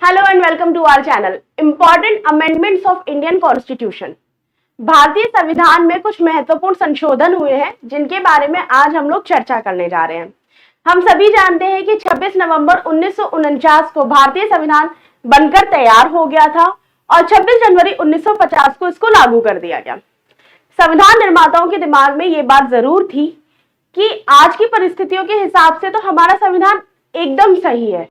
Hello and welcome to our channel. Important amendments of Indian constitution. भारतीय संविधान में कुछ महत्वपूर्ण संशोधन हुए हैं जिनके बारे में आज हम लोग चर्चा करने जा रहे हैं। हम सभी जानते हैं कि 26 नवंबर 1949 को भारतीय संविधान बनकर तैयार हो गया था और 26 जनवरी 1950 को इसको लागू कर दिया गया। संविधान निर्माताओं के दिमाग में ये बात जरूर थी कि आज की परिस्थितियों के हिसाब से तो हमारा संविधान एकदम सही है,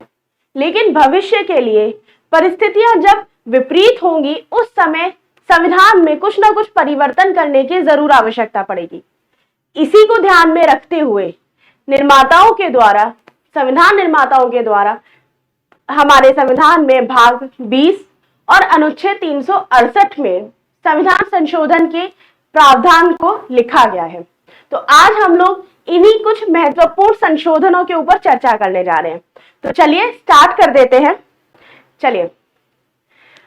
लेकिन भविष्य के लिए परिस्थितियां जब विपरीत होंगी उस समय संविधान में कुछ ना कुछ परिवर्तन करने की जरूर आवश्यकता पड़ेगी। इसी को ध्यान में रखते हुए संविधान निर्माताओं के द्वारा हमारे संविधान में भाग 20 और अनुच्छेद 368 में संविधान संशोधन के प्रावधान को लिखा गया है। तो आज हम लोग इन्हीं कुछ महत्वपूर्ण संशोधनों के ऊपर चर्चा करने जा रहे हैं। तो चलिए स्टार्ट कर देते हैं। चलिए,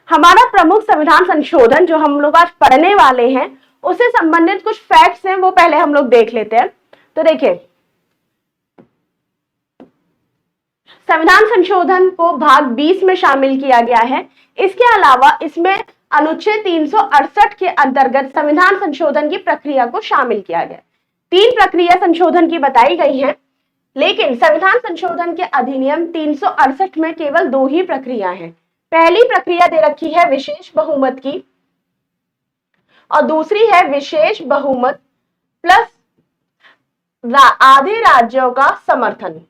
हमारा प्रमुख संविधान संशोधन जो हम लोग आज पढ़ने वाले हैं उससे संबंधित कुछ फैक्ट्स हैं, वो पहले हम लोग देख लेते हैं। तो देखिए, संविधान संशोधन को भाग 20 में शामिल किया गया है। इसके अलावा इसमें अनुच्छेद 368 के अंतर्गत संविधान संशोधन की प्रक्रिया को शामिल किया गया। 3 प्रक्रिया संशोधन की बताई गई है, लेकिन संविधान संशोधन के अधिनियम 368 में केवल 2 ही प्रक्रिया हैं। पहली प्रक्रिया दे रखी है विशेष बहुमत की और दूसरी है विशेष बहुमत प्लस आधे राज्यों का समर्थन।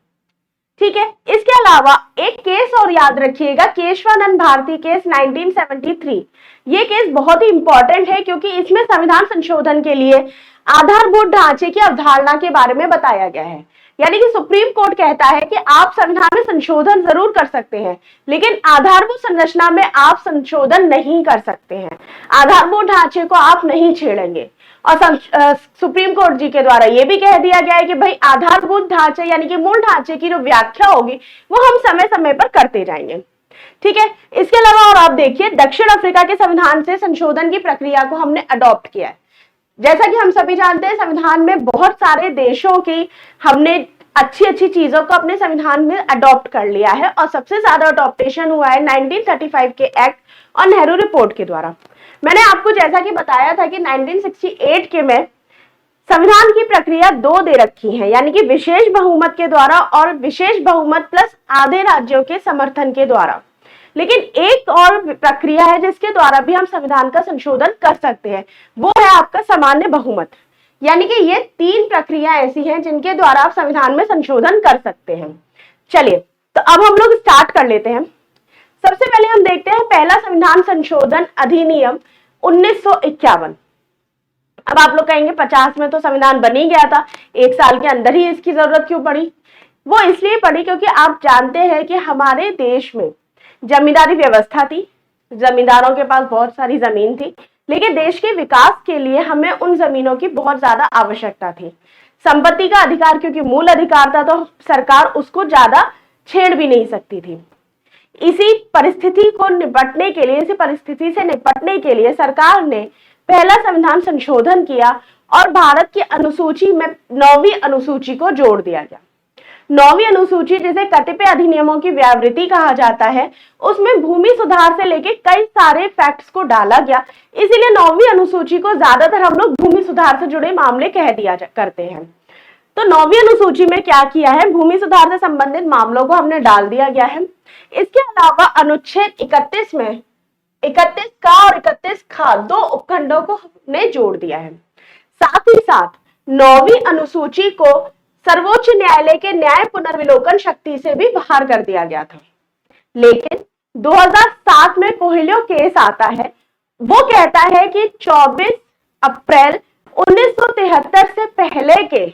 ठीक है, इसके अलावा एक केस और याद रखिएगा, केशवानंद भारती केस 1973। ये केस बहुत ही इंपॉर्टेंट है क्योंकि इसमें संविधान संशोधन के लिए आधारभूत ढांचे की अवधारणा के बारे में बताया गया है। यानी कि सुप्रीम कोर्ट कहता है कि आप संविधान में संशोधन जरूर कर सकते हैं, लेकिन आधारभूत संरचना में आप संशोधन नहीं कर सकते हैं। आधारभूत ढांचे को आप नहीं छेड़ेंगे। और सुप्रीम कोर्ट जी के द्वारा यह भी कह दिया गया है कि भाई आधारभूत ढांचे यानी कि मूल ढांचे की जो व्याख्या होगी वो हम समय समय पर करते जाएंगे। ठीक है, इसके अलावा और आप देखिए, दक्षिण अफ्रीका के संविधान से संशोधन की प्रक्रिया को हमने अडॉप्ट किया है। जैसा कि हम सभी जानते हैं, संविधान में बहुत सारे देशों की हमने अच्छी अच्छी चीजों को अपने संविधान में अडॉप्ट कर लिया है और सबसे ज्यादा अडॉप्टेशन हुआ है 1935 के एक्ट और नेहरू रिपोर्ट के द्वारा। मैंने आपको जैसा कि बताया था कि 1968 के में संविधान की प्रक्रिया 2 दे रखी है, यानी कि विशेष बहुमत के द्वारा और विशेष बहुमत प्लस आधे राज्यों के समर्थन के द्वारा। लेकिन एक और प्रक्रिया है जिसके द्वारा भी हम संविधान का संशोधन कर सकते हैं, वो है आपका सामान्य बहुमत। यानी कि ये 3 प्रक्रिया ऐसी हैं जिनके द्वारा आप संविधान में संशोधन कर सकते हैं। चलिए, तो अब हम लोग स्टार्ट कर लेते हैं। सबसे पहले हम देखते हैं पहला संविधान संशोधन अधिनियम 1951। अब आप लोग कहेंगे 50 में तो संविधान बन ही गया था, 1 साल के अंदर ही इसकी जरूरत क्यों पड़ी? वो इसलिए पड़ी क्योंकि आप जानते हैं कि हमारे देश में जमींदारी व्यवस्था थी, जमींदारों के पास बहुत सारी जमीन थी, लेकिन देश के विकास के लिए हमें उन जमीनों की बहुत ज्यादा आवश्यकता थी। संपत्ति का अधिकार क्योंकि मूल अधिकार था, तो सरकार उसको ज्यादा छेड़ भी नहीं सकती थी। इसी परिस्थिति से निपटने के लिए सरकार ने पहला संविधान संशोधन किया और भारत की अनुसूची में 9वीं अनुसूची को जोड़ दिया गया। 9वीं अनुसूची, जिसे कतिपय अधिनियमों की व्यावृत्ति कहा जाता है, उसमें भूमि सुधार से लेके कई सारे फैक्ट्स को डाला गया। इसीलिए 9वीं अनुसूची को ज्यादातर हम लोग भूमि सुधार से जुड़े मामले कह दिया करते हैं। तो 9वीं अनुसूची में क्या किया है, भूमि सुधार से संबंधित मामलों को हमने डाल दिया गया है। इसके अलावा अनुच्छेद 31 में 31 का और 31 खा 2 उपखंडों को हमने जोड़ दिया है। साथ ही साथ 9वीं अनुसूची को सर्वोच्च न्यायालय के न्याय पुनर्विलोकन शक्ति से भी बाहर कर दिया गया था। लेकिन 2007 में कोहिलियो केस आता है, वो कहता है कि 24 अप्रैल 1973 से पहले के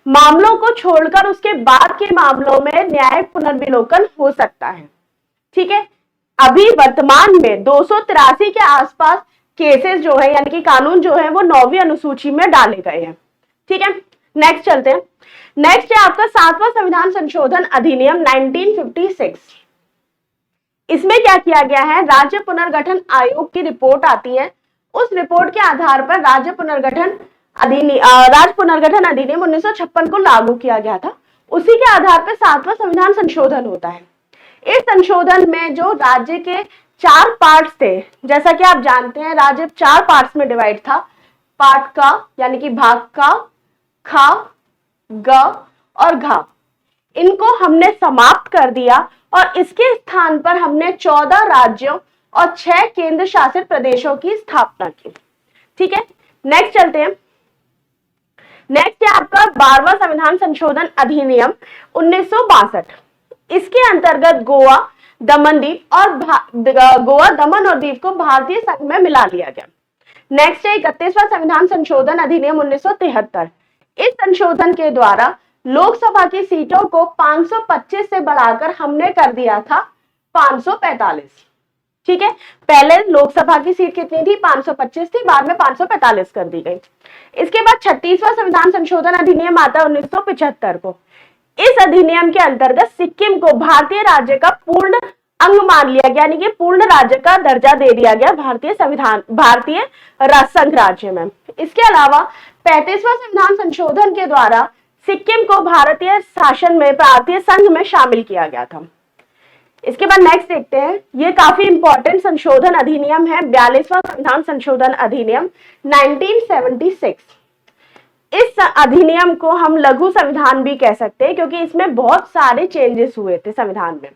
मामलों को छोड़कर उसके बाद के मामलों में न्याय पुनर्विलोकन हो सकता है। ठीक है, अभी वर्तमान में 283 के आसपास केसेस जो है यानी कि कानून जो है वो 9वीं अनुसूची में डाले गए हैं। ठीक है, नेक्स्ट चलते हैं। नेक्स्ट है आपका 7वां संविधान संशोधन अधिनियम 1956। इसमें क्या किया गया है, राज्य पुनर्गठन आयोग की रिपोर्ट आती है। उस रिपोर्ट के आधार पर राज्य पुनर्गठन अधिनियम 1956 को लागू किया गया था। उसी के आधार पर 7वां संविधान संशोधन होता है। इस संशोधन में जो राज्य के 4 पार्ट्स थे, जैसा कि आप जानते हैं राज्य 4 पार्ट्स में डिवाइड था, पार्ट का यानी कि भाग का, खा, ग और घा, इनको हमने समाप्त कर दिया और इसके स्थान पर हमने 14 राज्यों और 6 केंद्र शासित प्रदेशों की स्थापना की। ठीक है, नेक्स्ट चलते हैं। नेक्स्ट है आपका 12वां संविधान संशोधन अधिनियम 1962। इसके अंतर्गत गोवा, दमन द्वीप और गोवा, दमन और द्वीप को भारतीय संघ में मिला लिया गया। नेक्स्ट है 31वां संविधान संशोधन अधिनियम 1973। इस संशोधन के द्वारा लोकसभा की सीटों को 525 से बढ़ाकर हमने कर दिया था 545। ठीक है, पहले लोकसभा की सीट कितनी थी? 525 थी, बाद में 545 कर दी गई। इसके बाद 36वां संविधान संशोधन अधिनियम आता है 1975 को। इस अधिनियम के अंतर्गत सिक्किम को भारतीय राज्य का पूर्ण अंग मान लिया गया, यानी कि पूर्ण राज्य का दर्जा दे दिया गया भारतीय संघ राज्य में। इसके अलावा 35वां संविधान संशोधन के द्वारा सिक्किम को भारतीय शासन में, भारतीय संघ में शामिल किया गया था। इसके बाद नेक्स्ट देखते हैं, ये काफी इंपॉर्टेंट संशोधन अधिनियम है, 42वां संविधान संशोधन अधिनियम 1976। इस अधिनियम को हम लघु संविधान भी कह सकते हैं क्योंकि इसमें बहुत सारे चेंजेस हुए थे संविधान में,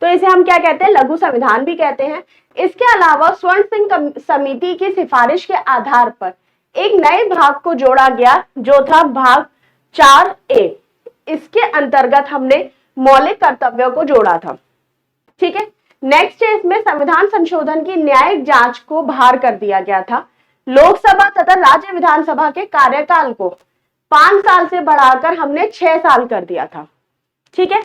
तो इसे हम क्या कहते हैं? लघु संविधान भी कहते हैं। इसके अलावा स्वर्ण सिंह समिति की सिफारिश के आधार पर एक नए भाग को जोड़ा गया जो था भाग 4A। इसके अंतर्गत हमने मौलिक कर्तव्यों को जोड़ा था। ठीक है, नेक्स्ट है इसमें संविधान संशोधन की न्यायिक जांच को बाहर कर दिया गया था। लोकसभा तथा राज्य विधानसभा के कार्यकाल को 5 साल से बढ़ाकर हमने 6 साल कर दिया था। ठीक है,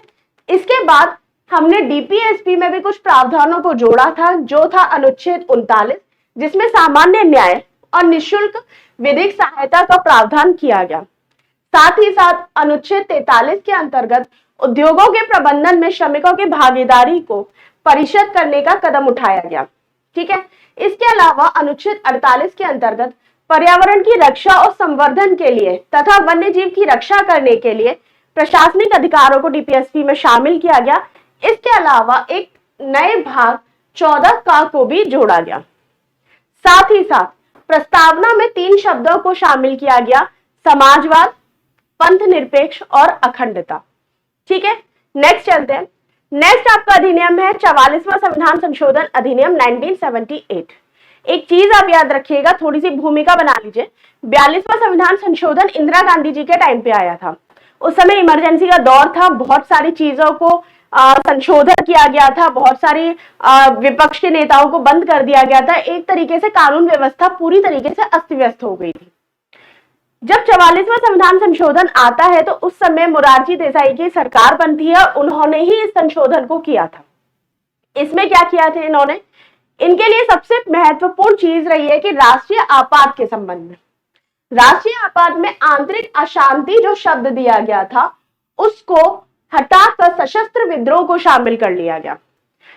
इसके बाद हमने डीपीएसपी में भी कुछ प्रावधानों को जोड़ा था जो था अनुच्छेद 39, जिसमें सामान्य न्याय और निःशुल्क विधिक सहायता का प्रावधान किया गया। साथ ही साथ अनुच्छेद 43 के अंतर्गत उद्योगों के प्रबंधन में श्रमिकों की भागीदारी को परिषद करने का कदम उठाया गया। ठीक है, इसके अलावा अनुच्छेद 48 के अंतर्गत पर्यावरण की रक्षा और संवर्धन के लिए तथा वन्य जीव की रक्षा करने के लिए प्रशासनिक अधिकारों को डीपीएसपी में शामिल किया गया। इसके अलावा एक नए भाग 14 को भी जोड़ा गया। साथ ही साथ प्रस्तावना में 3 शब्दों को शामिल किया गया, समाजवाद, पंथ निरपेक्ष और अखंडता। ठीक है, नेक्स्ट चलते हैं। नेक्स्ट आपका अधिनियम है 44वां संविधान संशोधन अधिनियम 1978। एक चीज आप याद रखिएगा, थोड़ी सी भूमिका बना लीजिए। 42वां संविधान संशोधन इंदिरा गांधी जी के टाइम पे आया था। उस समय इमरजेंसी का दौर था, बहुत सारी चीजों को संशोधन किया गया था, बहुत सारी विपक्ष के नेताओं को बंद कर दिया गया था। एक तरीके से कानून व्यवस्था पूरी तरीके से अस्त व्यस्त हो गई थी। जब 44वां संविधान संशोधन आता है तो उस समय मोरारजी देसाई की सरकार बनती है, उन्होंने ही इस संशोधन को किया था। इसमें क्या किया था इन्होंने? इनके लिए सबसे महत्वपूर्ण चीज रही है कि राष्ट्रीय आपात के संबंध में, राष्ट्रीय आपात में आंतरिक अशांति जो शब्द दिया गया था उसको हटाकर सशस्त्र विद्रोह को शामिल कर लिया गया।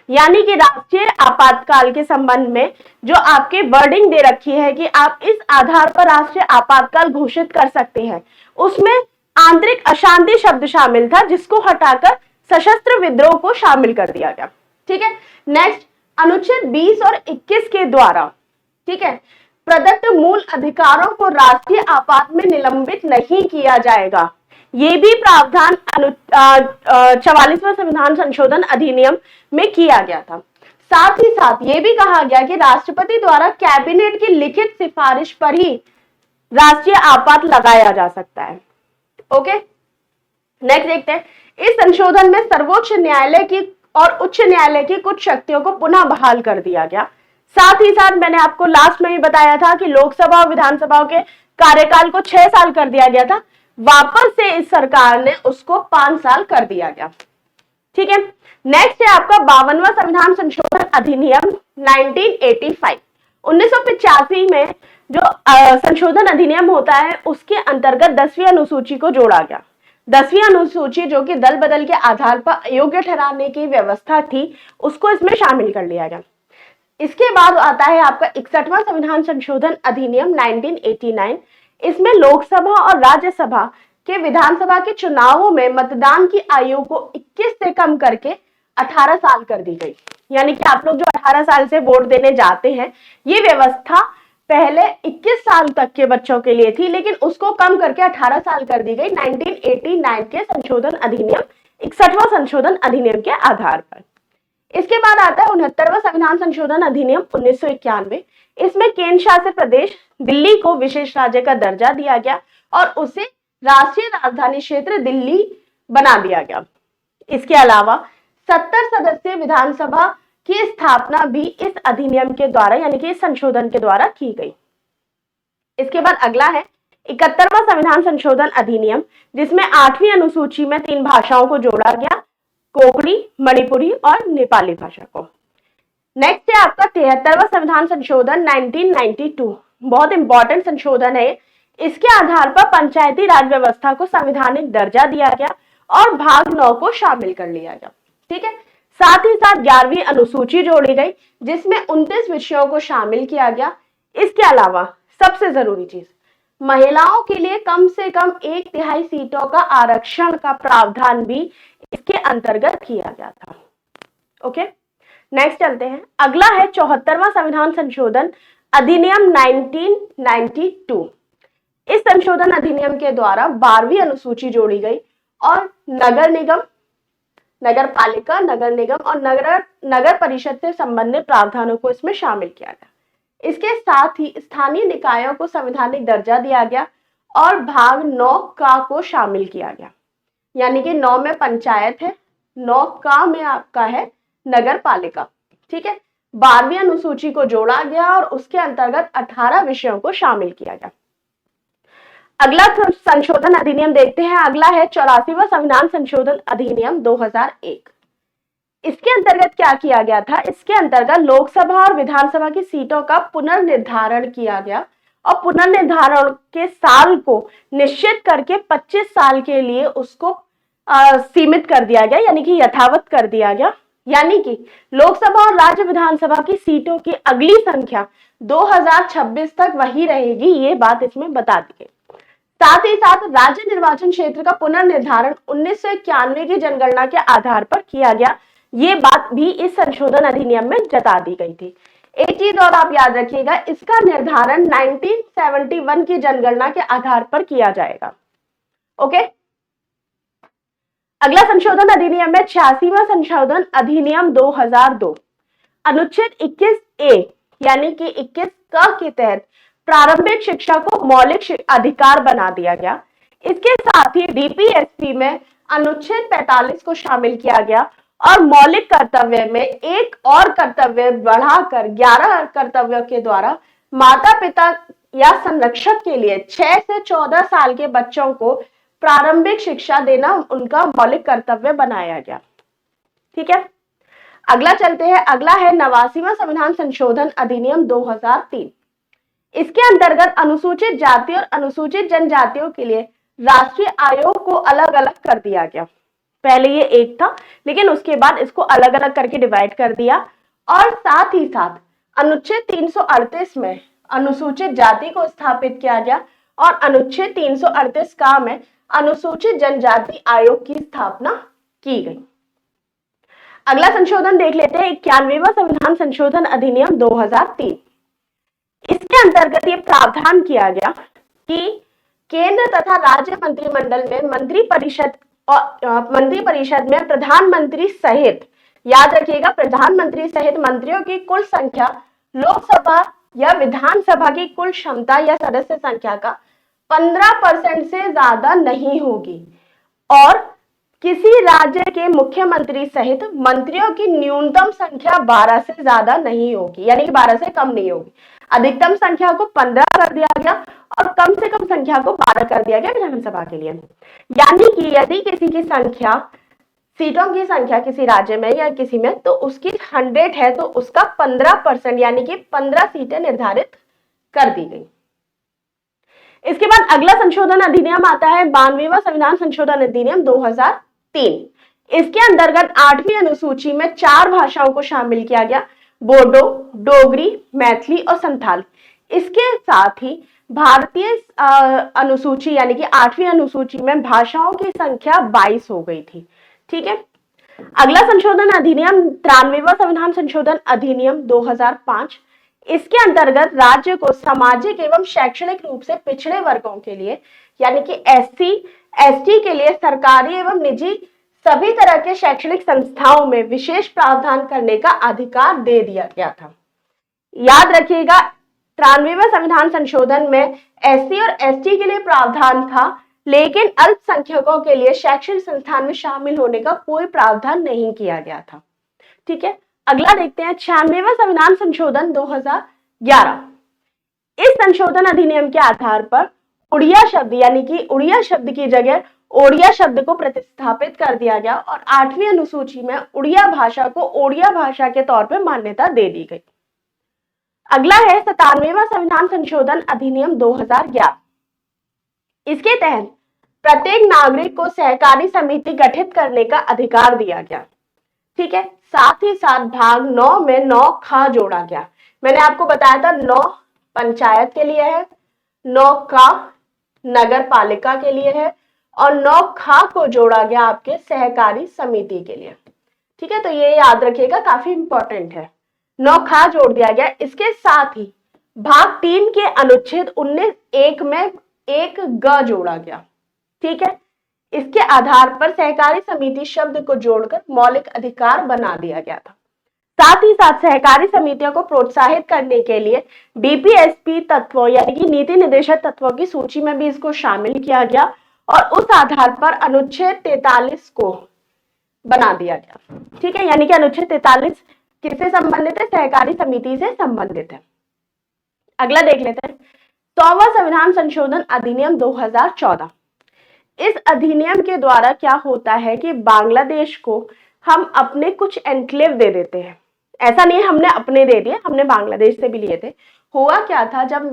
यानी कि राष्ट्रीय आपातकाल के संबंध में जो आपके वर्डिंग दे रखी है कि आप इस आधार पर राष्ट्रीय आपातकाल घोषित कर सकते हैं, उसमें आंतरिक अशांति शब्द शामिल था जिसको हटाकर सशस्त्र विद्रोह को शामिल कर दिया गया। ठीक है, नेक्स्ट अनुच्छेद 20 और 21 के द्वारा, ठीक है, प्रदत्त मूल अधिकारों को राष्ट्रीय आपात में निलंबित नहीं किया जाएगा। ये भी प्रावधान 44वां संविधान संशोधन अधिनियम में किया गया था। साथ ही साथ ये भी कहा गया कि राष्ट्रपति द्वारा कैबिनेट की लिखित सिफारिश पर ही राष्ट्रीय आपात लगाया जा सकता है। ओके, नेक्स्ट देखते हैं। इस संशोधन में सर्वोच्च न्यायालय की और उच्च न्यायालय की कुछ शक्तियों को पुनः बहाल कर दिया गया। साथ ही साथ मैंने आपको लास्ट में ही बताया था कि लोकसभा और विधानसभा के कार्यकाल को 6 साल कर दिया गया था, वापस से इस सरकार ने उसको 5 साल कर दिया गया। ठीक है, नेक्स्ट है आपका 52वां संविधान संशोधन अधिनियम 1985। 1985 में जो संशोधन अधिनियम होता है उसके अंतर्गत 10वीं अनुसूची को जोड़ा गया। 10वीं अनुसूची जो कि दल बदल के आधार पर अयोग्य ठहराने की व्यवस्था थी, उसको इसमें शामिल कर लिया गया। इसके बाद आता है आपका 61वां संविधान संशोधन अधिनियम 1989। इसमें लोकसभा और राज्यसभा के विधानसभा के चुनावों में मतदान की आयु को 21 से कम करके 18 साल कर दी गई। यानी कि आप लोग जो 18 साल से वोट देने जाते हैं, ये व्यवस्था पहले 21 साल तक के बच्चों के लिए थी, लेकिन उसको कम करके 18 साल कर दी गई 1989 के संशोधन अधिनियम 61वां संशोधन अधिनियम के आधार पर। इसके बाद आता है 69वां संविधान संशोधन अधिनियम 1991। इसमें केंद्र शासित प्रदेश दिल्ली को विशेष राज्य का दर्जा दिया गया और उसे राष्ट्रीय राजधानी क्षेत्र दिल्ली बना दिया गया। इसके अलावा 70 सदस्यीय विधानसभा की स्थापना भी इस अधिनियम के द्वारा यानी कि इस संशोधन के द्वारा की गई। इसके बाद अगला है 71वां संविधान संशोधन अधिनियम, जिसमें 8वीं अनुसूची में 3 भाषाओं को जोड़ा गया, कोंकणी, मणिपुरी और नेपाली भाषा को। नेक्स्ट है आपका 73वां संविधान संशोधन 1992। बहुत इंपॉर्टेंट संशोधन है। इसके आधार पर पंचायती राज व्यवस्था को संवैधानिक दर्जा दिया गया और भाग 9 को शामिल कर लिया गया। ठीक है, साथ ही साथ 11वीं अनुसूची जोड़ी गई, जिसमें 29 विषयों को शामिल किया गया। इसके अलावा सबसे जरूरी चीज, महिलाओं के लिए कम से कम 1/3 सीटों का आरक्षण का प्रावधान भी इसके अंतर्गत किया गया था। ओके, नेक्स्ट चलते हैं। अगला है 74वां संविधान संशोधन अधिनियम 1992। इस संशोधन अधिनियम के द्वारा 12वीं अनुसूची जोड़ी गई और नगर निगम, नगर पालिका, नगर निगम और नगर परिषद से संबंधित प्रावधानों को इसमें शामिल किया गया। इसके साथ ही स्थानीय निकायों को संवैधानिक दर्जा दिया गया और भाग 9 का को शामिल किया गया। यानी कि 9 में पंचायत है, 9 का में आपका है नगर पालिका। ठीक है, 12वीं अनुसूची को जोड़ा गया और उसके अंतर्गत 18 विषयों को शामिल किया गया। अगला संशोधन अधिनियम देखते हैं। अगला है 84वां संविधान संशोधन अधिनियम 2001। इसके अंतर्गत क्या किया गया था? इसके अंतर्गत लोकसभा और विधानसभा की सीटों का पुनर्निर्धारण किया गया और पुनर्निर्धारण के साल को निश्चित करके 25 साल के लिए उसको सीमित कर दिया गया, यानी कि यथावत कर दिया गया। यानी कि लोकसभा और राज्य विधानसभा की सीटों की अगली संख्या 2026 तक वही रहेगी, ये बात इसमें बता दी गई। साथ ही साथ राज्य निर्वाचन क्षेत्र का पुनर्निर्धारण 1991 की जनगणना के आधार पर किया गया, ये बात भी इस संशोधन अधिनियम में जता दी गई थी। एक चीज और आप याद रखिएगा, इसका निर्धारण 1971 की जनगणना के आधार पर किया जाएगा। ओके, अगला संशोधन अधिनियम है 86वां संशोधन अधिनियम 2002। अनुच्छेद 21A यानी कि 21 क के तहत प्रारंभिक शिक्षा को मौलिक अधिकार बना दिया गया। इसके साथ ही डीपीएसपी में अनुच्छेद 45 को शामिल किया गया और मौलिक कर्तव्य में एक और कर्तव्य बढ़ाकर 11 कर्तव्यों के द्वारा माता पिता या संरक्षक के लिए 6 से 14 साल के बच्चों को प्रारंभिक शिक्षा देना उनका मौलिक कर्तव्य बनाया गया। ठीक है, अगला चलते हैं। अगला है 89वां संविधान संशोधन अधिनियम 2003। इसके अंतर्गत अनुसूचित जाति और अनुसूचित जनजातियों के लिए राष्ट्रीय आयोग को अलग अलग कर दिया गया। पहले ये एक था, लेकिन उसके बाद इसको अलग अलग करके डिवाइड कर दिया और साथ ही साथ अनुच्छेद 338 में अनुसूचित जाति को स्थापित किया गया और अनुच्छेद 338 का में अनुसूचित जनजाति आयोग की स्थापना की गई। अगला संशोधन देख लेते हैं 91वां संविधान संशोधन अधिनियम 2003। इसके अंतर्गत ये प्रावधान किया गया कि केंद्र तथा राज्य मंत्रिमंडल में मंत्री परिषद में प्रधानमंत्री सहित, याद रखिएगा, प्रधानमंत्री सहित मंत्रियों की कुल संख्या लोकसभा या विधानसभा की कुल क्षमता या सदस्य संख्या का 15% से ज्यादा नहीं होगी और किसी राज्य के मुख्यमंत्री सहित मंत्रियों की न्यूनतम संख्या 12 से ज्यादा नहीं होगी, यानी कि 12 से कम नहीं होगी। अधिकतम संख्या को 15 कर दिया गया और कम से कम संख्या को 12 कर दिया गया विधानसभा के लिए। यानी कि यदि किसी की संख्या, सीटों की संख्या किसी राज्य में या किसी में तो उसकी 100 है तो उसका 15% यानी कि 15 सीटें निर्धारित कर दी गई। इसके बाद अगला संशोधन अधिनियम आता है 92वां संविधान संशोधन अधिनियम 2003। इसके अंतर्गत 8वीं अनुसूची में 4 भाषाओं को शामिल किया गया, बोडो, डोगरी, मैथिली और संथाल। इसके साथ ही भारतीय अनुसूची यानी कि 8वीं अनुसूची में भाषाओं की संख्या 22 हो गई थी। ठीक है, अगला संशोधन अधिनियम 93वां संविधान संशोधन अधिनियम 2005। इसके अंतर्गत राज्य को सामाजिक एवं शैक्षणिक रूप से पिछड़े वर्गों के लिए यानी कि एससी एसटी के लिए सरकारी एवं निजी सभी तरह के शैक्षणिक संस्थाओं में विशेष प्रावधान करने का अधिकार दे दिया गया था। याद रखिएगा 93वें संविधान संशोधन में एससी और एसटी के लिए प्रावधान था, लेकिन अल्पसंख्यकों के लिए शैक्षणिक संस्थान में शामिल होने का कोई प्रावधान नहीं किया गया था। ठीक है, अगला देखते हैं 96वां संविधान संशोधन 2011। इस संशोधन अधिनियम के आधार पर उड़िया शब्द यानी कि उड़िया शब्द की जगह ओडिया शब्द को प्रतिस्थापित कर दिया गया और 8वीं अनुसूची में उड़िया भाषा को ओडिया भाषा के तौर पर मान्यता दे दी गई। अगला है 97वां संविधान संशोधन अधिनियम 2011। इसके तहत प्रत्येक नागरिक को सहकारी समिति गठित करने का अधिकार दिया गया। ठीक है, साथ ही साथ भाग 9 में 9 खा जोड़ा गया। मैंने आपको बताया था 9 पंचायत के लिए है, 9 का नगर पालिका के लिए है और 9 खा को जोड़ा गया आपके सहकारी समिति के लिए। ठीक है, तो ये याद रखिएगा, काफी इंपॉर्टेंट है। 9 खा जोड़ दिया गया। इसके साथ ही भाग 3 के अनुच्छेद 19(1) में 1 ग जोड़ा गया। ठीक है, इसके आधार पर सहकारी समिति शब्द को जोड़कर मौलिक अधिकार बना दिया गया था। साथ ही साथ सहकारी समितियों को प्रोत्साहित करने के लिए डीपीएसपी तत्वों यानी कि नीति निर्देशक तत्वों की सूची में भी इसको शामिल किया गया और उस आधार पर अनुच्छेद 43 को बना दिया गया। ठीक है, यानी कि अनुच्छेद 43 किससे संबंधित है? सहकारी समिति से संबंधित है। अगला देख लेते हैं 100वां संविधान संशोधन अधिनियम 2014। इस अधिनियम के द्वारा क्या होता है कि बांग्लादेश को हम अपने कुछ एनक्लेव दे देते हैं। ऐसा नहीं हमने अपने दे दिए, हमने बांग्लादेश से भी लिए थे। हुआ क्या था, जब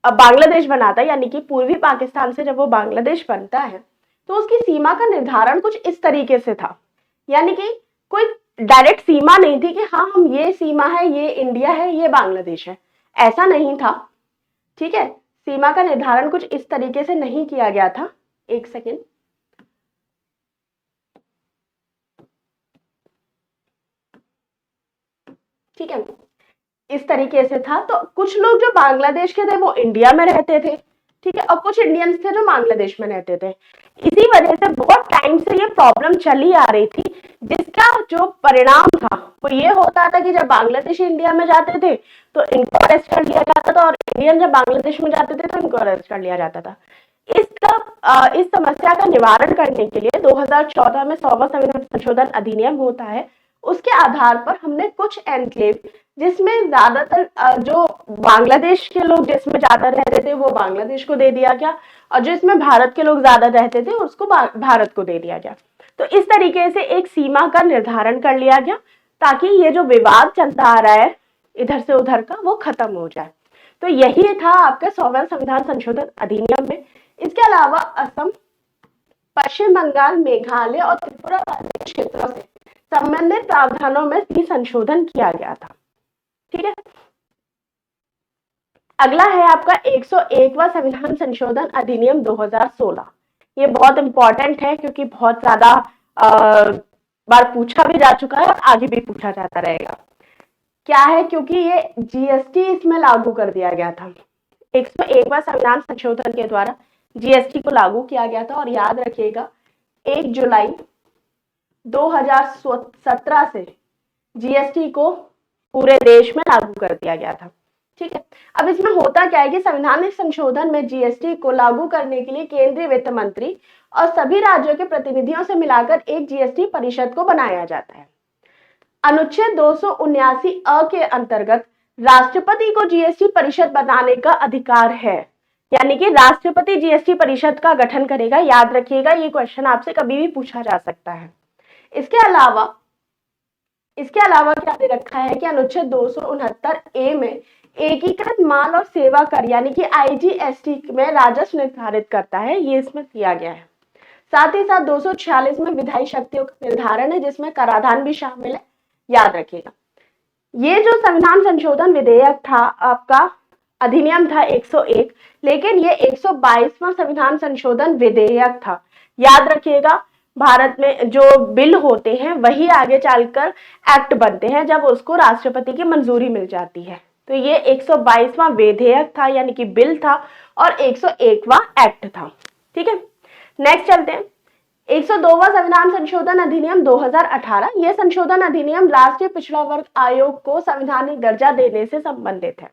बांग्लादेश बना था यानी कि पूर्वी पाकिस्तान से जब वो बांग्लादेश बनता है तो उसकी सीमा का निर्धारण कुछ इस तरीके से था, यानी कि कोई डायरेक्ट सीमा नहीं थी कि हाँ हम ये सीमा है, ये इंडिया है, ये बांग्लादेश है, ऐसा नहीं था। ठीक है, सीमा का निर्धारण कुछ इस तरीके से नहीं किया गया था। एक सेकेंड, ठीक है, इस तरीके से था। तो कुछ लोग जो बांग्लादेश के थे वो इंडिया में रहते थे, ठीक है, और कुछ इंडियंस थे जो बांग्लादेश में रहते थे। इसी वजह से बहुत टाइम से ये प्रॉब्लम चली आ रही थी, जिसका जो परिणाम था वो ये होता था कि जब बांग्लादेश इंडिया में जाते थे तो इनको अरेस्ट कर लिया जाता था और इंडियन जब बांग्लादेश में जाते थे तो इनको अरेस्ट कर लिया जाता था। इस समस्या का निवारण करने के लिए 2014 में 100वां संविधान संशोधन अधिनियम होता है। उसके आधार पर हमने कुछ एनक्लेव जिसमें ज्यादातर जो बांग्लादेश के लोग जिसमें ज्यादा रहते थे वो बांग्लादेश को दे दिया गया और जो इसमें भारत के लोग ज्यादा रहते थे उसको भारत को दे दिया गया। तो इस तरीके से एक सीमा का निर्धारण कर लिया गया ताकि ये जो विवाद चलता आ रहा है इधर से उधर का वो खत्म हो जाए। तो यही था आपके 100वें संविधान संशोधन अधिनियम में। इसके अलावा असम, पश्चिम बंगाल, मेघालय और त्रिपुरा राज्य क्षेत्रों से संबंधित प्रावधानों में भी संशोधन किया गया था। ठीक है, अगला है आपका 101वां संविधान संशोधन अधिनियम 2016। ये बहुत इंपॉर्टेंट है क्योंकि बहुत ज्यादा बार पूछा भी जा चुका है और आगे भी पूछा जाता रहेगा। क्या है, क्योंकि ये जीएसटी इसमें लागू कर दिया गया था। 101वां संविधान संशोधन के द्वारा जीएसटी को लागू किया गया था और याद रखिएगा 1 जुलाई 2017 से जीएसटी को पूरे देश में लागू कर दिया गया था। ठीक है, अब इसमें होता क्या है कि संवैधानिक संशोधन में जीएसटी को लागू करने के लिए केंद्रीय वित्त मंत्री और सभी राज्यों के प्रतिनिधियों से मिलाकर एक जीएसटी परिषद को बनाया जाता है। अनुच्छेद 279 अ के अंतर्गत राष्ट्रपति को जीएसटी परिषद बनाने का अधिकार है, यानी कि राष्ट्रपति जीएसटी परिषद का गठन करेगा। याद रखिएगा, ये क्वेश्चन आपसे कभी भी पूछा जा सकता है। इसके अलावा क्या दे रखा है कि अनुच्छेद 269 ए में एकीकृत माल और सेवा कर यानी कि आईजीएसटी में राजस्व निर्धारित करता है, ये इसमें दिया गया है। साथ ही साथ 246 में विधायी शक्तियों का निर्धारण है जिसमें कराधान भी शामिल है। याद रखिएगा, ये जो संविधान संशोधन विधेयक था आपका अधिनियम था 101, लेकिन ये 122वां संविधान संशोधन विधेयक था। याद रखिएगा, भारत में जो बिल होते हैं वही आगे चलकर एक्ट बनते हैं जब उसको राष्ट्रपति की मंजूरी मिल जाती है। तो ये 122वां विधेयक था यानी कि बिल था और 101वां एक्ट था। ठीक है, नेक्स्ट चलते हैं। 102वां संविधान संशोधन अधिनियम 2018। यह संशोधन अधिनियम राष्ट्रीय पिछड़ा वर्ग आयोग को संवैधानिक दर्जा देने से संबंधित है।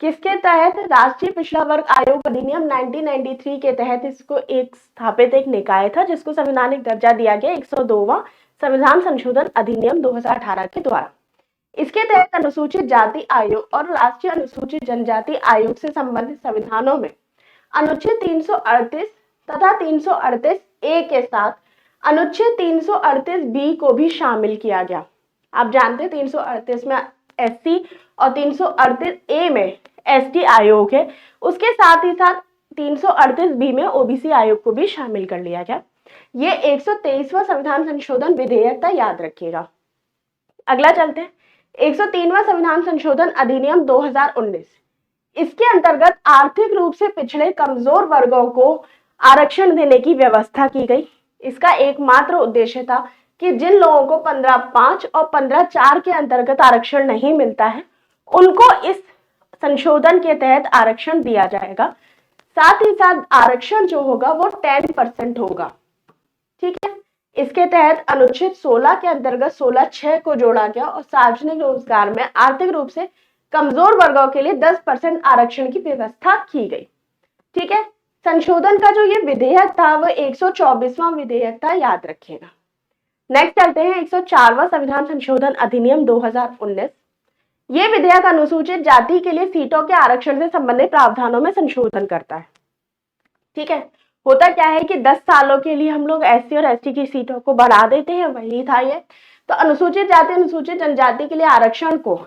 किसके तहत? राष्ट्रीय पिछड़ा वर्ग आयोग अधिनियम 1993 के तहत इसको एक स्थापित एक निकाय था जिसको संवैधानिक दर्जा दिया गया 102वां संविधान संशोधन अधिनियम 2018 के द्वारा। इसके तहत अनुसूचित जाति आयोग और राष्ट्रीय अनुसूचित जनजाति आयोग से संबंधित संविधानों में अनुच्छेद 338 तथा 338 ए के साथ अनुच्छेद 338 बी को भी शामिल किया गया। आप जानते हैं 338 में एससी और 338 ए में एसटी आयोग है, उसके साथ ही साथ 338 बी में ओबीसी आयोग को भी शामिल कर लिया गया। ये 123वां संविधान संशोधन विधेयक था, याद रखिएगा। अगला चलते हैं 103वां संविधान संशोधन अधिनियम 2019। इसके अंतर्गत आर्थिक रूप से पिछड़े कमजोर वर्गों को आरक्षण देने की व्यवस्था की गई। इसका एकमात्र उद्देश्य था कि जिन लोगों को 15(5) और 15(4) के अंतर्गत आरक्षण नहीं मिलता है उनको इस संशोधन के तहत आरक्षण दिया जाएगा। साथ ही साथ आरक्षण जो होगा वो 10% होगा। ठीक है, इसके तहत अनुच्छेद 16 के अंतर्गत 16(6) को जोड़ा गया और सार्वजनिक रोजगार में आर्थिक रूप से कमजोर वर्गों के लिए 10% आरक्षण की व्यवस्था की गई। ठीक है, संशोधन का जो ये विधेयक था वो 124वां विधेयक था, याद रखिएगा। नेक्स्ट चलते हैं 104वां संविधान संशोधन अधिनियम 2019। ये विधेयक अनुसूचित जाति के लिए सीटों के आरक्षण से संबंधित प्रावधानों में संशोधन करता है। ठीक है, होता क्या है कि 10 सालों के लिए हम लोग एससी और एसटी की सीटों को बढ़ा देते हैं, वही था ये। तो अनुसूचित जाति अनुसूचित जनजाति के लिए आरक्षण को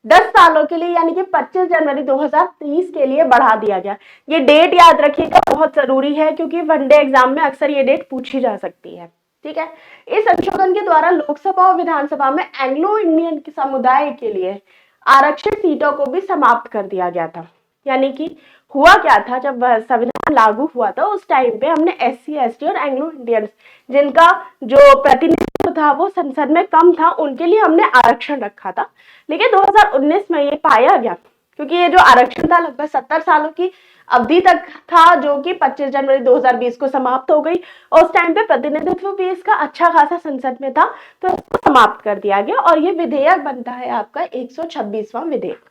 10 सालों के लिए यानी कि 25 जनवरी 2030 के लिए बढ़ा दिया गया। ये डेट याद रखिएगा, बहुत जरूरी है क्योंकि वनडे एग्जाम में अक्सर ये डेट पूछी जा सकती है। ठीक है, इस संशोधन के द्वारा लोकसभा और विधानसभा में एंग्लो इंडियन समुदाय के लिए आरक्षित सीटों को भी समाप्त कर दिया गया था। यानी कि हुआ क्या था, जब संविधान लागू हुआ था उस टाइम पे हमने एससी एसटी और एंग्लो इंडियंस जिनका जो प्रतिनिधित्व था वो संसद में कम था उनके लिए हमने आरक्षण रखा था। लेकिन 2019 में ये पाया गया क्योंकि ये जो आरक्षण था लगभग 70 सालों की अवधि तक था जो कि 25 जनवरी 2020 को समाप्त हो गई और उस टाइम पे प्रतिनिधित्व भी इसका अच्छा खासा संसद में था तो इसको समाप्त कर दिया गया और ये विधेयक बनता है आपका 126वां विधेयक।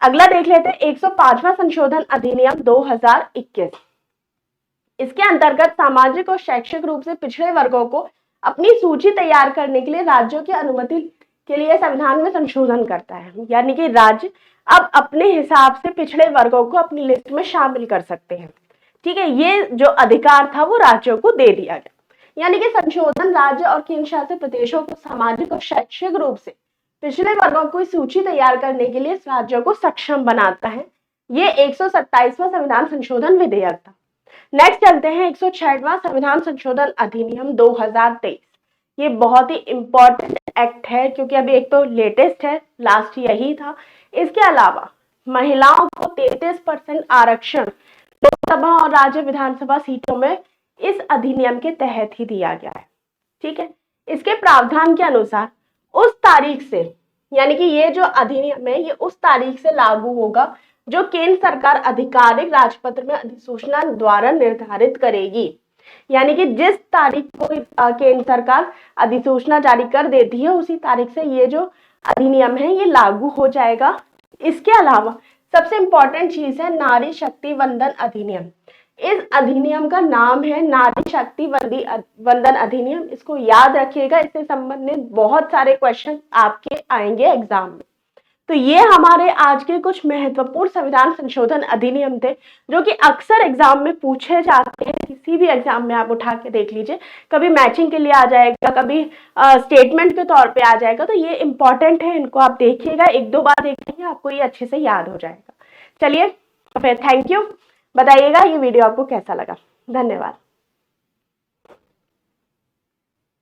अगला देख लेते हैं 105वां संशोधन अधिनियम 2021। इसके अंतर्गत सामाजिक और शैक्षिक रूप से पिछड़े वर्गों को अपनी सूची तैयार करने के लिए राज्यों की अनुमति के लिए संविधान में संशोधन करता है। यानी कि राज्य अब अपने हिसाब से पिछड़े वर्गों को अपनी लिस्ट में शामिल कर सकते हैं। ठीक है, ये जो अधिकार था वो राज्यों को दे दिया गया। यानी कि संशोधन राज्य और केंद्र शासित प्रदेशों को सामाजिक और शैक्षिक रूप से पिछड़े वर्गों की सूची तैयार करने के लिए राज्यों को सक्षम बनाता है। ये 127वां संविधान संशोधन विधेयक था। नेक्स्ट चलते हैं 106वां संविधान संशोधन अधिनियम 2023। ये बहुत ही इंपॉर्टेंट एक्ट है क्योंकि अभी एक तो लेटेस्ट है, लास्ट यही था। इसके अलावा महिलाओं को 33% आरक्षण लोकसभा और राज्य विधानसभा सीटों में इस अधिनियम के तहत ही दिया गया है। ठीक है, इसके प्रावधान के अनुसार उस तारीख से यानी कि ये जो अधिनियम है ये उस तारीख से लागू होगा जो केंद्र सरकार आधिकारिक राजपत्र में अधिसूचना द्वारा निर्धारित करेगी। यानी कि जिस तारीख को केंद्र सरकार अधिसूचना जारी कर देती है उसी तारीख से ये जो अधिनियम है ये लागू हो जाएगा। इसके अलावा सबसे इंपॉर्टेंट चीज है नारी शक्ति वंदन अधिनियम। इस अधिनियम का नाम है नारी शक्ति वंदन अधिनियम। इसको याद रखिएगा, इससे संबंधित बहुत सारे क्वेश्चन आपके आएंगे एग्जाम में। तो ये हमारे आज के कुछ महत्वपूर्ण संविधान संशोधन अधिनियम थे जो कि अक्सर एग्जाम में पूछे जाते हैं। किसी भी एग्जाम में आप उठा के देख लीजिए, कभी मैचिंग के लिए आ जाएगा, कभी स्टेटमेंट के तौर पे आ जाएगा। तो ये इंपॉर्टेंट है, इनको आप देखिएगा, 1-2 बार देखेंगे आपको ये अच्छे से याद हो जाएगा। चलिए फिर थैंक यू, बताइएगा ये वीडियो आपको कैसा लगा। धन्यवाद।